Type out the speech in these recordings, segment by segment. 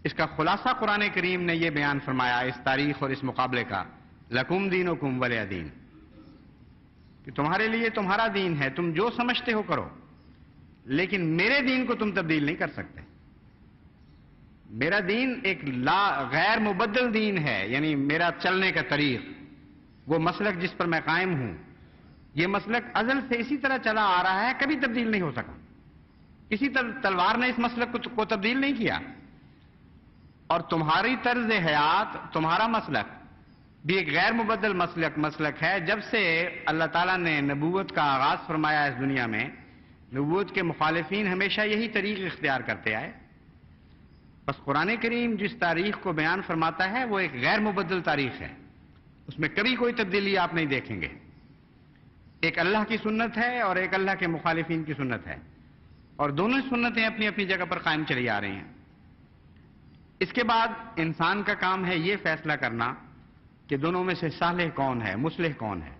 اس کا خلاصہ قرآن کریم نے یہ بیان فرمایا اس تاریخ اور اس مقابلے کا، لکم دینکم ولی دین، کہ تمہارے لیے تمہارا دین ہے، تم جو سمجھتے ہو کرو، لیکن میرے دین کو تم تبدیل نہیں کر سکتے۔ میرا دین ایک غیر مبدل دین ہے، یعنی میرا چلنے کا طریق، وہ مسلک جس پر میں قائم ہوں، یہ مسلک ازل سے اسی طرح چلا آ رہا ہے، کبھی تبدیل نہیں ہو سکا۔ کسی تلوار نے اس مسلک کو تبدیل نہیں کیا۔ اور تمہاری طرز حیات، تمہارا مسلک بھی ایک غیر مبدل مسلک ہے۔ جب سے اللہ تعالیٰ نے نبوت کا آغاز فرمایا اس دنیا میں، نبوت کے مخالفین ہمیشہ یہی طریق اختیار کرتے آئے۔ بس قرآن کریم جس تاریخ کو بیان فرماتا ہے وہ ایک غیر مبدل تاریخ ہے، اس میں کبھی کوئی تبدیلی آپ نہیں دیکھیں گے۔ ایک اللہ کی سنت ہے اور ایک اللہ کے مخالفین کی سنت ہے، اور دونوں سنتیں اپنی اپنی جگہ پر قائم چلی آ رہی ہیں۔ اس کے بعد انسان کا کام ہے یہ فیصلہ کرنا کہ دونوں میں سے صالح کون ہے، مصلح کون ہے،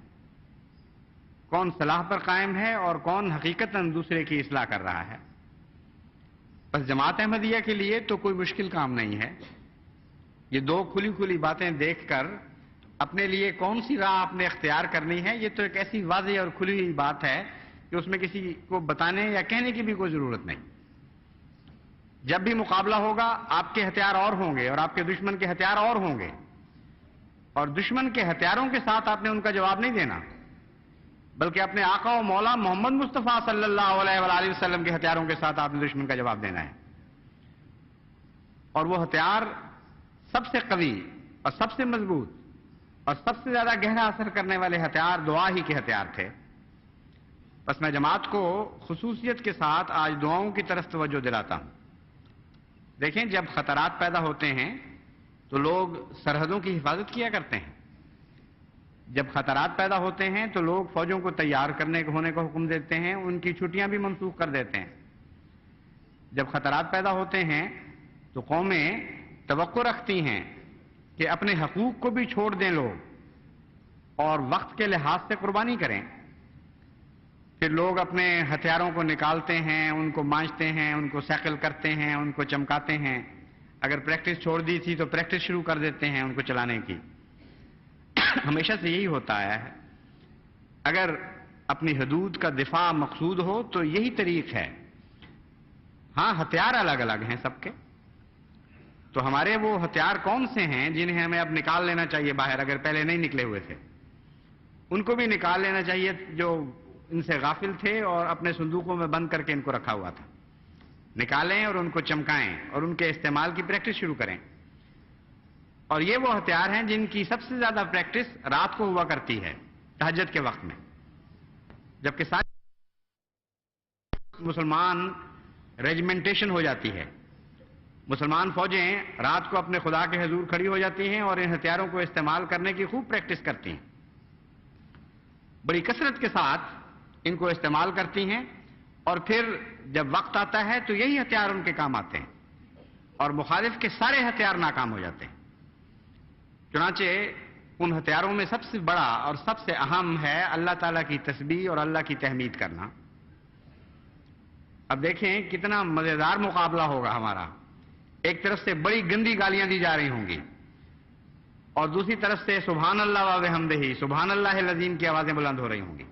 کون صلاح پر قائم ہے اور کون حقیقتاً دوسرے کی اصلاح کر رہا ہے۔ بس جماعت احمدیہ کے لیے تو کوئی مشکل کام نہیں ہے۔ یہ دو کھلی کھلی باتیں دیکھ کر اپنے لیے کون سی راہ آپ نے اختیار کرنی ہے، یہ تو ایک ایسی واضح اور کھلی ہوئی بات ہے کہ اس میں کسی کو بتانے یا کہنے کی بھی کوئی ضرورت نہیں۔ جب بھی مقابلہ ہوگا آپ کے ہتھیار اور ہوں گے اور آپ کے دشمن کے ہتھیار اور ہوں گے، اور دشمن کے ہتھیاروں کے ساتھ آپ نے ان کا جواب نہیں دینا، بلکہ اپنے آقا و مولا محمد مصطفیٰ صلی اللہ علیہ وآلہ وسلم کے ہتھیاروں کے ساتھ آپ نے دشمن کا جواب دینا ہے۔ اور وہ ہتھیار سب سے قوی اور سب سے مضبوط اور سب سے زیادہ گہرا اثر کرنے والے ہتھیار دعا ہی کے ہتھیار تھے۔ بس میں جماعت کو خصوصیت کے ساتھ آج دعاؤں کی طرف توجہ دلاتا ہوں۔ دیکھیں، جب خطرات پیدا ہوتے ہیں تو لوگ سرحدوں کی حفاظت کیا کرتے ہیں۔ جب خطرات پیدا ہوتے ہیں تو لوگ فوجوں کو تیار ہونے کا حکم دیتے ہیں، ان کی چھٹیاں بھی منسوخ کر دیتے ہیں۔ جب خطرات پیدا ہوتے ہیں تو قومیں توقع رکھتی ہیں کہ اپنے حقوق کو بھی چھوڑ دیں لوگ اور وقت کے لحاظ سے قربانی کریں۔ پھر لوگ اپنے ہتھیاروں کو نکالتے ہیں، ان کو مانچتے ہیں، ان کو سیکل کرتے ہیں، ان کو چمکاتے ہیں۔ اگر پریکٹس چھوڑ دی تھی تو پریکٹس شروع کر دیتے ہیں ان کو چلانے کی۔ ہمیشہ سے یہی ہوتا ہے۔ اگر اپنی حدود کا دفاع مقصود ہو تو یہی طریق ہے۔ ہاں، ہتھیار الگ الگ ہیں سب کے، تو ہمارے وہ ہتھیار کون سے ہیں جنہیں ہمیں اب نکال لینا چاہیے باہر، اگر پہلے نہیں نکلے ہوئے تھے؟ ان کو بھی نکال لینا چاہیے جو ان سے غافل تھے اور اپنے صندوقوں میں بند کر کے ان کو رکھا ہوا تھا۔ نکالیں اور ان کو چمکائیں اور ان کے استعمال کی پریکٹس شروع کریں۔ اور یہ وہ ہتھیار ہیں جن کی سب سے زیادہ پریکٹس رات کو ہوا کرتی ہے، تہجد کے وقت میں، جبکہ سارے مسلمان ریجمنٹیشن ہو جاتی ہے۔ مسلمان فوجیں رات کو اپنے خدا کے حضور کھڑی ہو جاتی ہیں اور ان ہتھیاروں کو استعمال کرنے کی خوب پریکٹس کرتی ہیں، بڑی کثرت کے ساتھ ان کو استعمال کرتی ہیں، اور پھر جب وقت آتا ہے تو یہی ہتھیار ان کے کام آتے ہیں اور مخالف کے سارے ہتھیار ناکام ہو جاتے ہیں۔ چنانچہ ان ہتھیاروں میں سب سے بڑا اور سب سے اہم ہے اللہ تعالیٰ کی تسبیح اور اللہ کی تحمید کرنا۔ اب دیکھیں کتنا مزیدار مقابلہ ہوگا ہمارا۔ ایک طرف سے بڑی گندی گالیاں دی جا رہی ہوں گی اور دوسری طرف سے سبحان اللہ و بحمدہ، سبحان اللہ العظیم کی آوازیں بلند ہو رہی ہوں گی،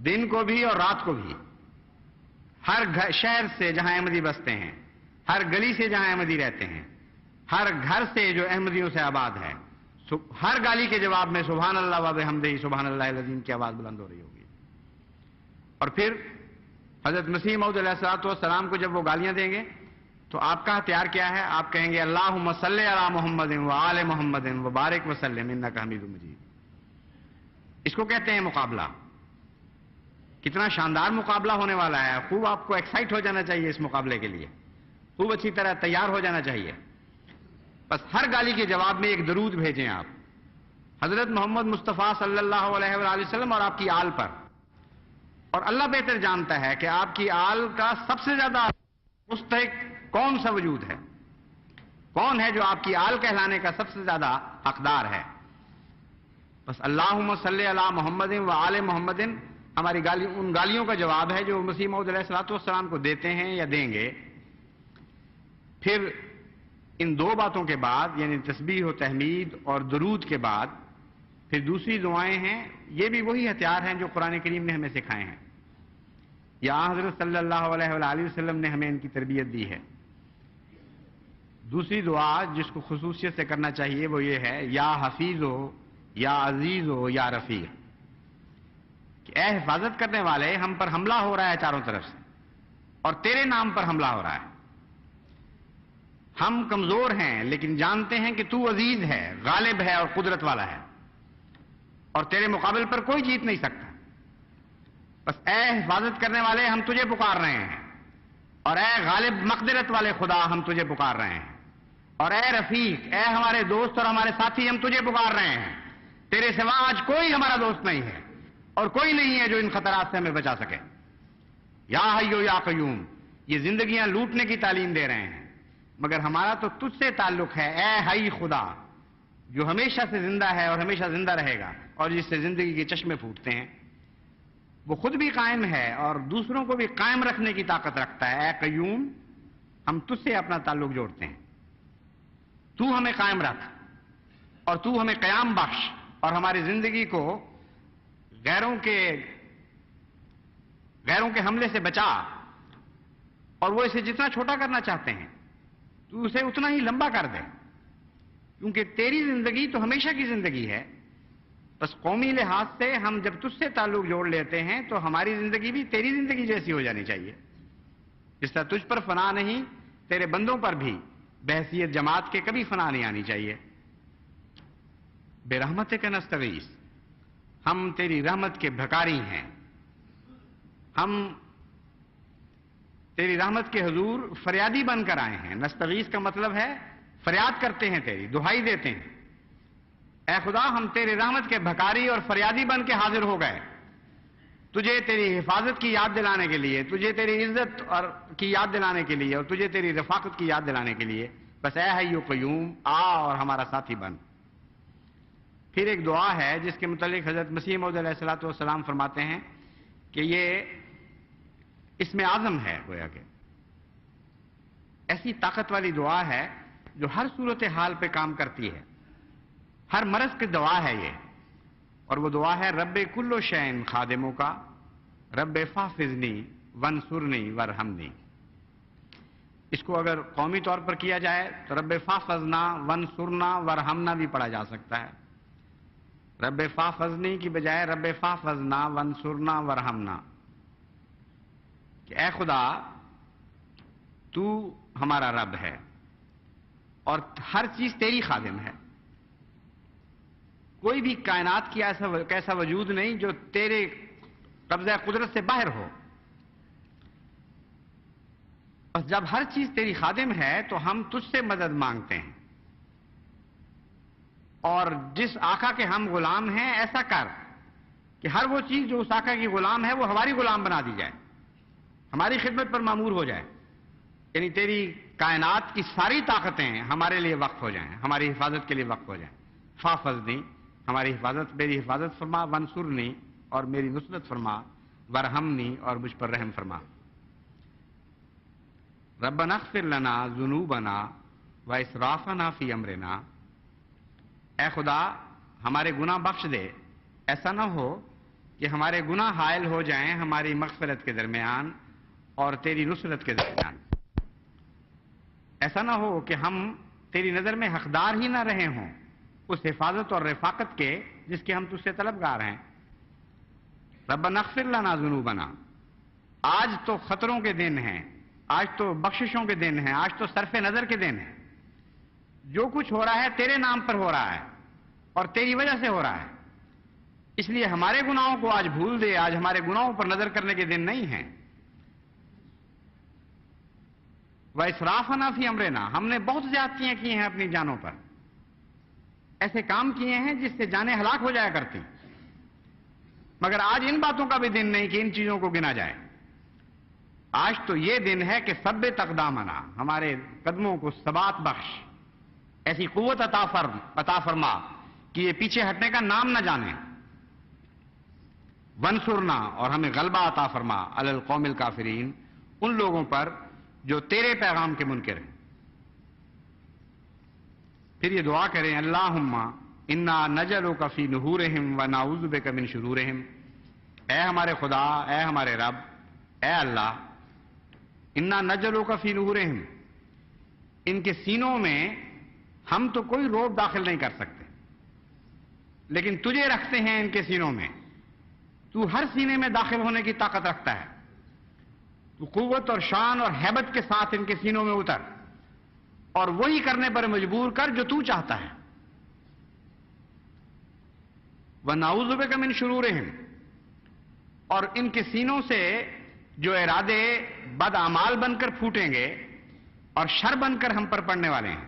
دن کو بھی اور رات کو بھی۔ ہر شہر سے جہاں احمدی بستے ہیں، ہر گلی سے جہاں احمدی رہتے ہیں، ہر گھر سے جو احمدیوں سے آباد ہے، ہر گالی کے جواب میں سبحان اللہ و بحمدہ، سبحان اللہ العظیم کی آواز بلند ہو رہی ہوگی۔ اور پھر حضرت مسیح موعود علیہ الصلوۃ والسلام کو جب وہ گالیاں دیں گے تو آپ کا ہتھیار کیا ہے؟ آپ کہیں گے اللہم صلی علی محمد و آل محمد وبارک وسلم انک حمید مجید۔ اس کو کہتے ہیں مقابلہ۔ کتنا شاندار مقابلہ ہونے والا ہے، خوب آپ کو ایکسائٹ ہو جانا چاہیے اس مقابلے کے لیے، خوب اچھی طرح تیار ہو جانا چاہیے۔ بس ہر گالی کے جواب میں ایک درود بھیجیں آپ حضرت محمد مصطفیٰ صلی اللہ علیہ وآلہ وسلم اور آپ کی آل پر۔ اور اللہ بہتر جانتا ہے کہ آپ کی آل کا سب سے زیادہ مستحق کون سا وجود ہے، کون ہے جو آپ کی آل کہلانے کا سب سے زیادہ حقدار ہے۔ بس اللہم صلی علی محمد و آل محمد ہماری ان گالیوں کا جواب ہے جو مسیح موعود علیہ الصلوۃ والسلام کو دیتے ہیں یا دیں گے۔ پھر ان دو باتوں کے بعد یعنی تسبیح و تحمید اور درود کے بعد پھر دوسری دعائیں ہیں. یہ بھی وہی ہتھیار ہیں جو قرآن کریم نے ہمیں سکھائے ہیں. یا حضرت صلی اللہ علیہ وآلہ وسلم نے ہمیں ان کی تربیت دی ہے. دوسری دعا جس کو خصوصیت سے کرنا چاہیے وہ یہ ہے یا حفیظ ہو یا عزیز ہو یا رفیق، کہ اے حفاظت کرنے والے، ہم پر حملہ ہو رہا ہے چاروں طرف سے اور تیرے نام پر حملہ ہو رہا ہے. ہم کمزور ہیں لیکن جانتے ہیں کہ تو عزیز ہے، غالب ہے اور قدرت والا ہے، اور تیرے مقابل پر کوئی جیت نہیں سکتا. بس اے حفاظت کرنے والے، ہم تجھے پکار رہے ہیں، اور اے غالب مقدرت والے خدا، ہم تجھے پکار رہے ہیں، اور اے رفیق، اے ہمارے دوست اور ہمارے ساتھی، ہم تجھے پکار رہے ہیں. تیرے سوا آج کوئی ہمارا دوست نہیں ہے اور کوئی نہیں ہے جو ان خطرات سے ہمیں بچا سکے. یا حیو یا قیوم، یہ زندگیاں لوٹنے کی تعلیم دے رہے ہیں، مگر ہمارا تو تجھ سے تعلق ہے اے حی خدا، جو ہمیشہ سے زندہ ہے اور ہمیشہ زندہ رہے گا، اور جس سے زندگی کے چشمے پھوٹتے ہیں. وہ خود بھی قائم ہے اور دوسروں کو بھی قائم رکھنے کی طاقت رکھتا ہے. اے قیوم، ہم تجھ سے اپنا تعلق جوڑتے ہیں. تو ہمیں قائم رکھ اور تو ہمیں قیام بخش، اور ہماری زندگی کو غیروں کے حملے سے بچا، اور وہ اسے جتنا چھوٹا کرنا چاہتے ہیں تو اسے اتنا ہی لمبا کر دے، کیونکہ تیری زندگی تو ہمیشہ کی زندگی ہے. بس قومی لحاظ سے ہم جب تجھ سے تعلق جوڑ لیتے ہیں تو ہماری زندگی بھی تیری زندگی جیسی ہو جانی چاہیے. جس طرح تجھ پر فنا نہیں، تیرے بندوں پر بھی بحیثیت جماعت کے کبھی فنا نہیں آنی چاہیے. برحمتک نستغیث، ہم تیری رحمت کے بھکاری ہیں. ہم تیری رحمت کے حضور فریادی بن کر آئے ہیں. نستغیث کا مطلب ہے فریاد کرتے ہیں، تیری دہائی دیتے ہیں. اے خدا، ہم تیرے رحمت کے بھکاری اور فریادی بن کے حاضر ہو گئے، تجھے تیری حفاظت کی یاد دلانے کے لیے، تجھے تیری عزت اور کی یاد دلانے کے لیے، اور تجھے تیری رفاقت کی یاد دلانے کے لیے. بس اے حی و قیوم، آ اور ہمارا ساتھی بن. پھر ایک دعا ہے جس کے متعلق حضرت مسیح موعود علیہ الصلوۃ والسلام فرماتے ہیں کہ یہ اس میں اعظم ہے، گویا کہ ایسی طاقت والی دعا ہے جو ہر صورت حال پہ کام کرتی ہے، ہر مرض کی دوا ہے یہ. اور وہ دعا ہے رب کل شین خادموں کا، رب فاحفظنی ونصرنی ورحمنی. اس کو اگر قومی طور پر کیا جائے تو رب فاحفظنا ونصرنا ورحمنا بھی پڑھا جا سکتا ہے. رب فاحفظنی کی بجائے رب فاحفظنا ونصرنا ورحمنا، کہ اے خدا تو ہمارا رب ہے اور ہر چیز تیری خادم ہے. کوئی بھی کائنات کی ایسا وجود نہیں جو تیرے قبضہ قدرت سے باہر ہو. بس جب ہر چیز تیری خادم ہے تو ہم تجھ سے مدد مانگتے ہیں، اور جس آقا کے ہم غلام ہیں ایسا کر کہ ہر وہ چیز جو اس آقا کی غلام ہے وہ ہماری غلام بنا دی جائے، ہماری خدمت پر مامور ہو جائے. یعنی تیری کائنات کی ساری طاقتیں ہمارے لیے وقف ہو جائیں، ہماری حفاظت کے لیے وقف ہو جائیں. فاحفظنی، ہماری حفاظت، میری حفاظت فرما. ونصرنی، اور میری نصرت فرما. ورحمنی، اور مجھ پر رحم فرما. ربنا اغفر لنا ذنوبنا واسرافنا فی امرنا. اے خدا ہمارے گناہ بخش دے. ایسا نہ ہو کہ ہمارے گناہ حائل ہو جائیں ہماری مغفرت کے درمیان اور تیری نصرت کے درمیان. ایسا نہ ہو کہ ہم تیری نظر میں حقدار ہی نہ رہے ہوں اس حفاظت اور رفاقت کے جس کے ہم تجھ سے طلبگار ہیں. ربنا اغفر لنا ذنوبنا. آج تو خطروں کے دن ہیں، آج تو بخششوں کے دن ہیں، آج تو صرف نظر کے دن ہیں. جو کچھ ہو رہا ہے تیرے نام پر ہو رہا ہے اور تیری وجہ سے ہو رہا ہے، اس لیے ہمارے گناہوں کو آج بھول دے. آج ہمارے گناہوں پر نظر کرنے کے دن نہیں ہیں. وَإِسْرَافَنَا فِي أَمْرِنَا. ہم نے بہت زیادتیاں کی ہیں اپنی جانوں پر، ایسے کام کیے ہیں جس سے جانیں ہلاک ہو جایا کرتی، مگر آج ان باتوں کا بھی دن نہیں کہ ان چیزوں کو گنا جائے. آج تو یہ دن ہے کہ ثبت اقدامنا، ہمارے قدموں کو ثبات بخش، ایسی قوت عطا فرما کہ یہ پیچھے ہٹنے کا نام نہ جانے. ونصرنا، اور ہمیں غلبہ عطا فرما علی القوم الکافرین، ان لوگوں پر جو تیرے پیغام کے منکر ہیں. پھر یہ دعا کریں اللہم انا نجلک فی نحورہم ونعوذ بک من شرورہم. اے ہمارے خدا، اے ہمارے رب، اے اللہ، انا نجلک فی نحورہم، ان کے سینوں میں ہم تو کوئی روب داخل نہیں کر سکتے، لیکن تجھے رکھتے ہیں ان کے سینوں میں. تو ہر سینے میں داخل ہونے کی طاقت رکھتا ہے. تو قوت اور شان اور ہیبت کے ساتھ ان کے سینوں میں اتر اور وہی کرنے پر مجبور کر جو تو چاہتا ہے. وَنَعُوذُ بِكَ مِن شُرُورِهِمْ، اور ان کے سینوں سے جو ارادے بد اعمال بن کر پھوٹیں گے اور شر بن کر ہم پر پڑنے والے ہیں،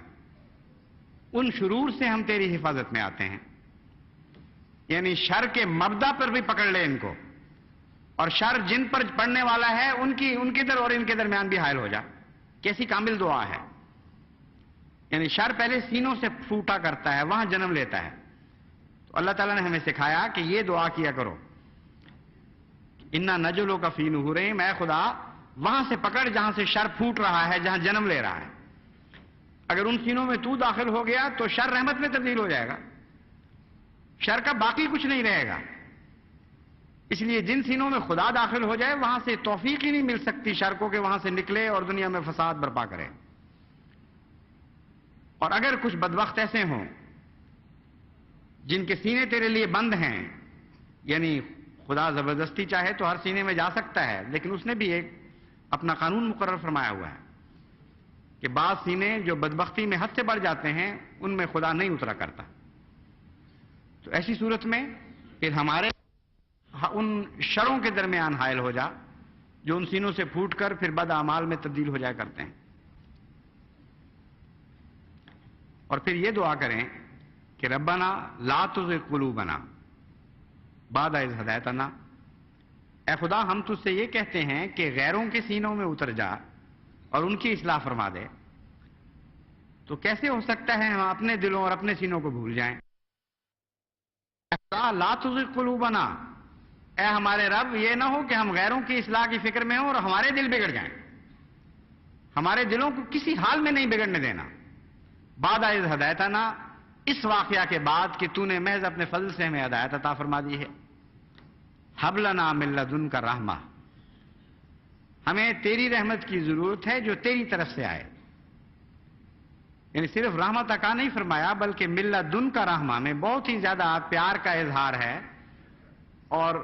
ان شرور سے ہم تیری حفاظت میں آتے ہیں. یعنی شر کے مبدا پر بھی پکڑ لے ان کو، اور شر جن پر پڑنے والا ہے ان کے در اور ان کے درمیان بھی حائل ہو جا. کیسی کامل دعا ہے. یعنی شر پہلے سینوں سے پھوٹا کرتا ہے، وہاں جنم لیتا ہے. تو اللہ تعالیٰ نے ہمیں سکھایا کہ یہ دعا کیا کرو، انا نجلک فی نحورہم، اے خدا وہاں سے پکڑ جہاں سے شر پھوٹ رہا ہے، جہاں جنم لے رہا ہے. اگر ان سینوں میں تو داخل ہو گیا تو شر رحمت میں تبدیل ہو جائے گا، شر کا باقی کچھ نہیں رہے گا. اس لیے جن سینوں میں خدا داخل ہو جائے وہاں سے توفیق ہی نہیں مل سکتی شر کو کہ وہاں سے نکلے اور دنیا میں فساد برپا کرے. اور اگر کچھ بدبخت ایسے ہوں جن کے سینے تیرے لیے بند ہیں، یعنی خدا زبردستی چاہے تو ہر سینے میں جا سکتا ہے، لیکن اس نے بھی ایک اپنا قانون مقرر فرمایا ہوا ہے کہ بعض سینے جو بدبختی میں حد سے بڑھ جاتے ہیں ان میں خدا نہیں اترا کرتا. تو ایسی صورت میں پھر ہمارے ان شروں کے درمیان حائل ہو جا جو ان سینوں سے پھوٹ کر پھر بد اعمال میں تبدیل ہو جایا کرتے ہیں. اور پھر یہ دعا کریں کہ ربنا لا تزغ قلوبنا بعد اذ ہدیتنا، اے خدا ہم تجھ سے یہ کہتے ہیں کہ غیروں کے سینوں میں اتر جا اور ان کی اصلاح فرما دے. تو کیسے ہو سکتا ہے ہم اپنے دلوں اور اپنے سینوں کو بھول جائیں؟ لا تزغ قلوبنا، اے ہمارے رب یہ نہ ہو کہ ہم غیروں کی اصلاح کی فکر میں ہوں اور ہمارے دل بگڑ جائیں. ہمارے دلوں کو کسی حال میں نہیں بگڑنے دینا. بعد اذ ہدیتنا، اس واقعہ کے بعد کہ تو نے محض اپنے فضل سے ہمیں ہدایت عطا فرما دی ہے. ہب لنا من لدنک رحمہ، ہمیں تیری رحمت کی ضرورت ہے جو تیری طرف سے آئے. یعنی صرف رحمت عطا نہیں فرمایا بلکہ من لدنک رحمہ میں بہت ہی زیادہ پیار کا اظہار ہے اور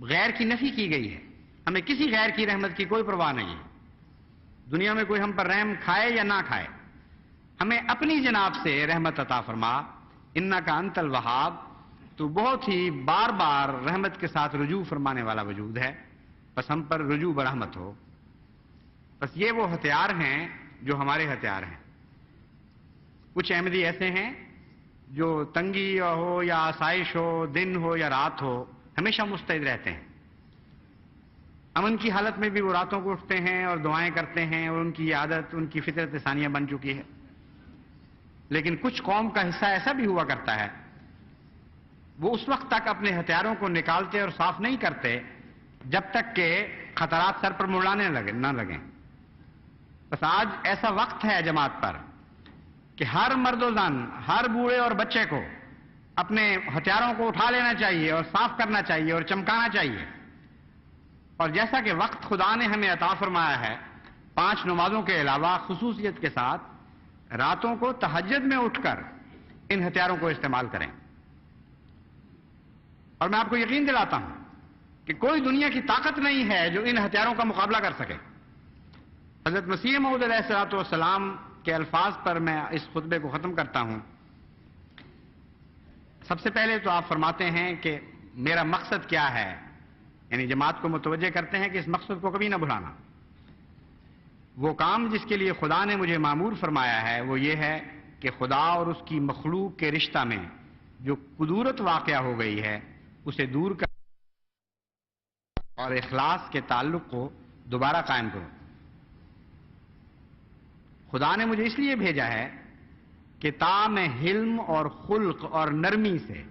غیر کی نفی کی گئی ہے. ہمیں کسی غیر کی رحمت کی کوئی پرواہ نہیں ہے. دنیا میں کوئی ہم پر رحم کھائے یا نہ کھائے، ہمیں اپنی جناب سے رحمت عطا فرما. انک انت الوہاب، تو بہت ہی بار بار رحمت کے ساتھ رجوع فرمانے والا وجود ہے، بس ہم پر رجوع برحمت ہو. بس یہ وہ ہتھیار ہیں جو ہمارے ہتھیار ہیں. کچھ احمدی ایسے ہیں جو تنگی ہو یا آسائش ہو، دن ہو یا رات ہو، ہمیشہ مستعد رہتے ہیں. امن کی حالت میں بھی وہ راتوں کو اٹھتے ہیں اور دعائیں کرتے ہیں، اور ان کی عادت، ان کی فطرت ثانیہ بن چکی ہے. لیکن کچھ قوم کا حصہ ایسا بھی ہوا کرتا ہے، وہ اس وقت تک اپنے ہتھیاروں کو نکالتے اور صاف نہیں کرتے جب تک کہ خطرات سر پر منڈلانے نہ لگیں. بس آج ایسا وقت ہے جماعت پر کہ ہر مرد و زن، ہر بوڑھے اور بچے کو اپنے ہتھیاروں کو اٹھا لینا چاہیے اور صاف کرنا چاہیے اور چمکانا چاہیے. اور جیسا کہ وقت خدا نے ہمیں عطا فرمایا ہے 5 نمازوں کے علاوہ خصوصیت کے ساتھ، راتوں کو تہجد میں اٹھ کر ان ہتھیاروں کو استعمال کریں. اور میں آپ کو یقین دلاتا ہوں کہ کوئی دنیا کی طاقت نہیں ہے جو ان ہتھیاروں کا مقابلہ کر سکے. حضرت مسیح موعود علیہ الصلوۃ والسلام کے الفاظ پر میں اس خطبے کو ختم کرتا ہوں. سب سے پہلے تو آپ فرماتے ہیں کہ میرا مقصد کیا ہے، یعنی جماعت کو متوجہ کرتے ہیں کہ اس مقصد کو کبھی نہ بھلانا. وہ کام جس کے لیے خدا نے مجھے مامور فرمایا ہے وہ یہ ہے کہ خدا اور اس کی مخلوق کے رشتہ میں جو کدورت واقع ہو گئی ہے اسے دور کر اور اخلاص کے تعلق کو دوبارہ قائم کروں. خدا نے مجھے اس لیے بھیجا ہے کہ تا میں حلم اور خلق اور نرمی سے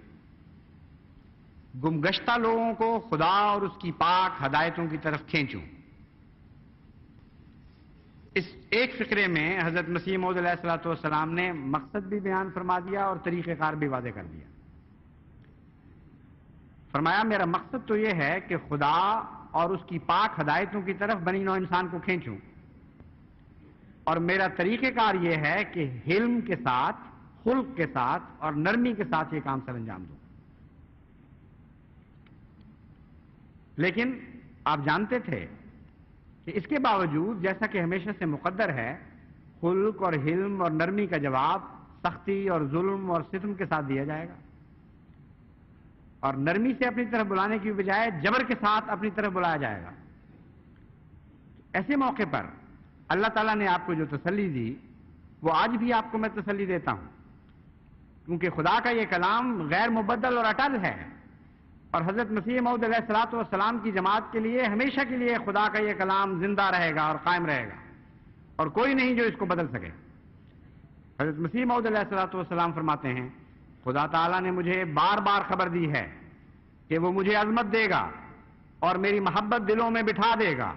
گمگشتہ لوگوں کو خدا اور اس کی پاک ہدایتوں کی طرف کھینچوں. اس ایک فقرے میں حضرت مسیح موعود علیہ الصلوۃ والسلام نے مقصد بھی بیان فرما دیا اور طریقہ کار بھی واضح کر دیا. فرمایا میرا مقصد تو یہ ہے کہ خدا اور اس کی پاک ہدایتوں کی طرف بنی نوع انسان کو کھینچوں، اور میرا طریقہ کار یہ ہے کہ حلم کے ساتھ، خلق کے ساتھ اور نرمی کے ساتھ یہ کام سر انجام دوں. لیکن آپ جانتے تھے کہ اس کے باوجود جیسا کہ ہمیشہ سے مقدر ہے، خلق اور حلم اور نرمی کا جواب سختی اور ظلم اور ستم کے ساتھ دیا جائے گا، اور نرمی سے اپنی طرف بلانے کی بجائے جبر کے ساتھ اپنی طرف بلایا جائے گا. ایسے موقع پر اللہ تعالیٰ نے آپ کو جو تسلی دی وہ آج بھی آپ کو میں تسلی دیتا ہوں، کیونکہ خدا کا یہ کلام غیر مبدل اور اٹل ہے، اور حضرت مسیح موعود علیہ الصلوۃ والسلام کی جماعت کے لیے ہمیشہ کے لیے خدا کا یہ کلام زندہ رہے گا اور قائم رہے گا، اور کوئی نہیں جو اس کو بدل سکے. حضرت مسیح موعود علیہ الصلوۃ والسلام فرماتے ہیں خدا تعالیٰ نے مجھے بار بار خبر دی ہے کہ وہ مجھے عظمت دے گا اور میری محبت دلوں میں بٹھا دے گا،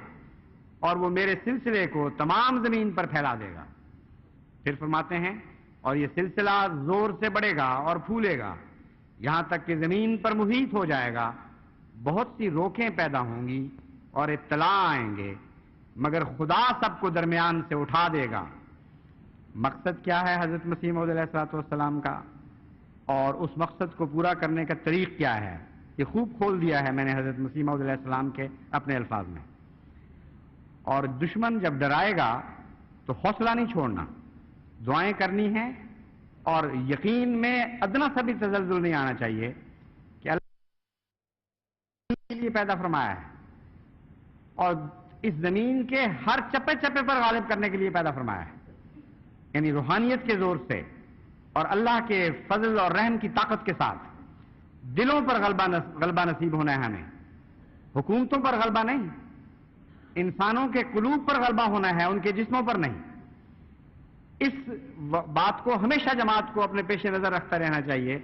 اور وہ میرے سلسلے کو تمام زمین پر پھیلا دے گا. پھر فرماتے ہیں اور یہ سلسلہ زور سے بڑھے گا اور پھولے گا یہاں تک کہ زمین پر محیط ہو جائے گا. بہت سی روکیں پیدا ہوں گی اور اطلاع آئیں گے، مگر خدا سب کو درمیان سے اٹھا دے گا. مقصد کیا ہے حضرت مسیح موعود علیہ الصلوۃ والسلام کا، اور اس مقصد کو پورا کرنے کا طریق کیا ہے، یہ خوب کھول دیا ہے میں نے حضرت مسیح موعود علیہ السلام کے اپنے الفاظ میں. اور دشمن جب ڈرائے گا تو حوصلہ نہیں چھوڑنا، دعائیں کرنی ہیں، اور یقین میں ادنا سا بھی تزلزل نہیں آنا چاہیے کہ اللہ کے لیے پیدا فرمایا ہے اور اس زمین کے ہر چپے چپے پر غالب کرنے کے لیے پیدا فرمایا ہے، یعنی روحانیت کے زور سے اور اللہ کے فضل اور رحم کی طاقت کے ساتھ دلوں پر غلبہ نصیب ہونا ہے ہمیں، حکومتوں پر غلبہ نہیں، انسانوں کے قلوب پر غلبہ ہونا ہے، ان کے جسموں پر نہیں. اس بات کو ہمیشہ جماعت کو اپنے پیش نظر رکھتا رہنا چاہیے،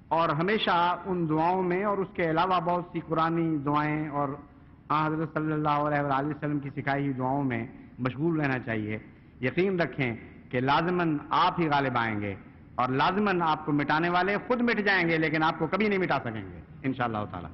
اور ہمیشہ ان دعاؤں میں اور اس کے علاوہ بہت سی قرآنی دعائیں اور حضرت صلی اللہ علیہ وآلہ وسلم کی سکھائی ہوئی دعاؤں میں مشغول رہنا چاہیے. یقین رکھیں کہ لازماً آپ ہی غالب آئیں گے، اور لازماً آپ کو مٹانے والے خود مٹ جائیں گے لیکن آپ کو کبھی نہیں مٹا سکیں گے انشاءاللہ تعالی.